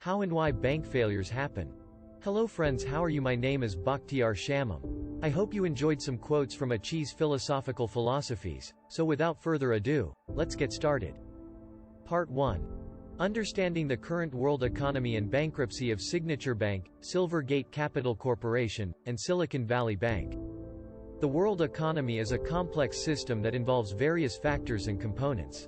How and why bank failures happen. Hello friends, how are you? My name is Bakhtiar Shamim. I hope you enjoyed some quotes from Achi's philosophical philosophies, so without further ado, let's get started. Part 1. Understanding the current world economy and bankruptcy of Signature Bank, Silvergate Capital Corporation, and Silicon Valley Bank. The world economy is a complex system that involves various factors and components.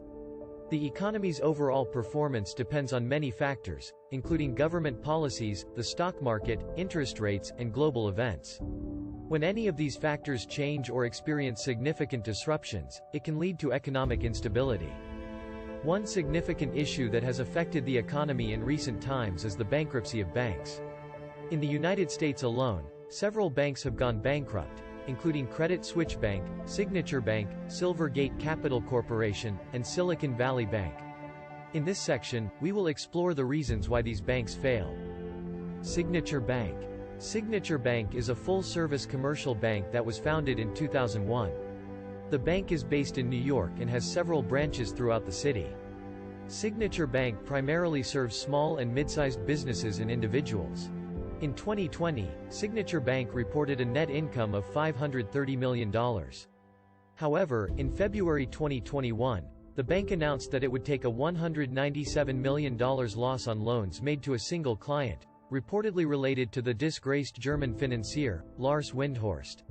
The economy's overall performance depends on many factors, including government policies, the stock market, interest rates, and global events. When any of these factors change or experience significant disruptions, it can lead to economic instability. One significant issue that has affected the economy in recent times is the bankruptcy of banks. In the United States alone, several banks have gone bankrupt, including Credit Suisse Bank, Signature Bank, Silvergate Capital Corporation, and Silicon Valley Bank. In this section, we will explore the reasons why these banks fail. Signature Bank. Signature Bank is a full-service commercial bank that was founded in 2001. The bank is based in New York and has several branches throughout the city. Signature Bank primarily serves small and mid-sized businesses and individuals. In 2020, Signature Bank reported a net income of $530 million. However, in February 2021, the bank announced that it would take a $197 million loss on loans made to a single client, reportedly related to the disgraced German financier, Lars Windhorst.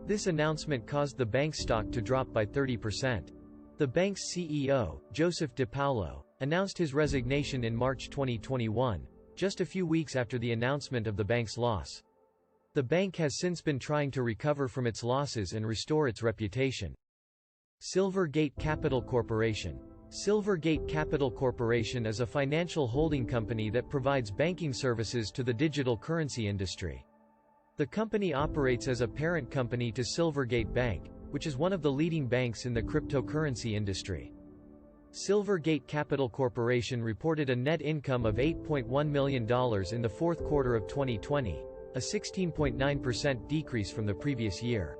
This announcement caused the bank's stock to drop by 30%. The bank's CEO, Joseph DePaulo, announced his resignation in March 2021, just a few weeks after the announcement of the bank's loss. The bank has since been trying to recover from its losses and restore its reputation. Silvergate Capital Corporation. Silvergate Capital Corporation is a financial holding company that provides banking services to the digital currency industry. The company operates as a parent company to Silvergate Bank, which is one of the leading banks in the cryptocurrency industry. Silvergate Capital Corporation reported a net income of $8.1 million in the fourth quarter of 2020, a 16.9% decrease from the previous year.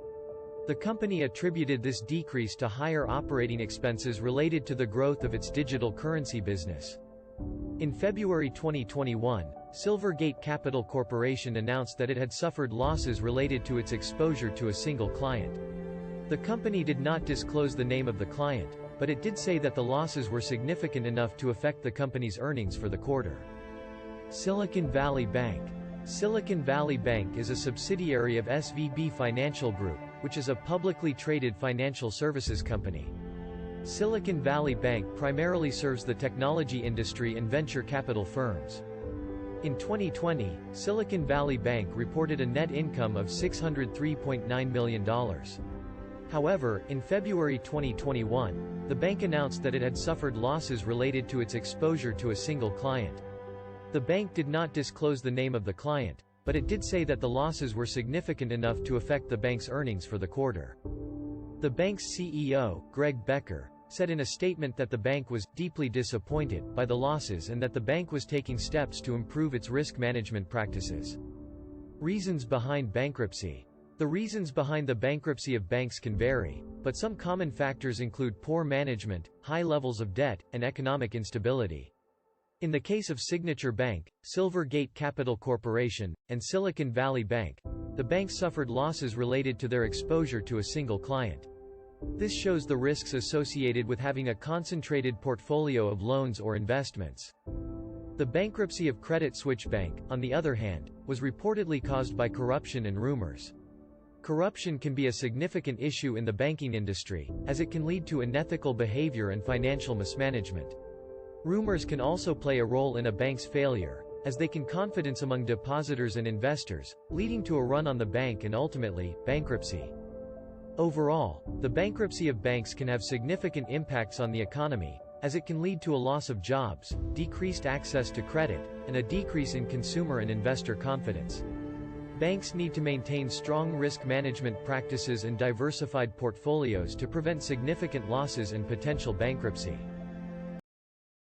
The company attributed this decrease to higher operating expenses related to the growth of its digital currency business. In February 2021, Silvergate Capital Corporation announced that it had suffered losses related to its exposure to a single client. The company did not disclose the name of the client, but it did say that the losses were significant enough to affect the company's earnings for the quarter. Silicon Valley Bank. Silicon Valley Bank is a subsidiary of SVB Financial Group, which is a publicly traded financial services company. Silicon Valley Bank primarily serves the technology industry and venture capital firms. In 2020, Silicon Valley Bank reported a net income of $603.9 million. However, in February 2021, the bank announced that it had suffered losses related to its exposure to a single client. The bank did not disclose the name of the client, but it did say that the losses were significant enough to affect the bank's earnings for the quarter. The bank's CEO, Greg Becker, said in a statement that the bank was deeply disappointed by the losses and that the bank was taking steps to improve its risk management practices. Reasons behind bankruptcy. The reasons behind the bankruptcy of banks can vary, but some common factors include poor management, high levels of debt, and economic instability. In the case of Signature Bank, Silvergate Capital Corporation, and Silicon Valley Bank, the banks suffered losses related to their exposure to a single client. This shows the risks associated with having a concentrated portfolio of loans or investments. The bankruptcy of Credit Suisse Bank, on the other hand, was reportedly caused by corruption and rumors. Corruption can be a significant issue in the banking industry, as it can lead to unethical behavior and financial mismanagement. Rumors can also play a role in a bank's failure, as they can confidence among depositors and investors, leading to a run on the bank and ultimately, bankruptcy. Overall, the bankruptcy of banks can have significant impacts on the economy, as it can lead to a loss of jobs, decreased access to credit, and a decrease in consumer and investor confidence. Banks need to maintain strong risk management practices and diversified portfolios to prevent significant losses and potential bankruptcy.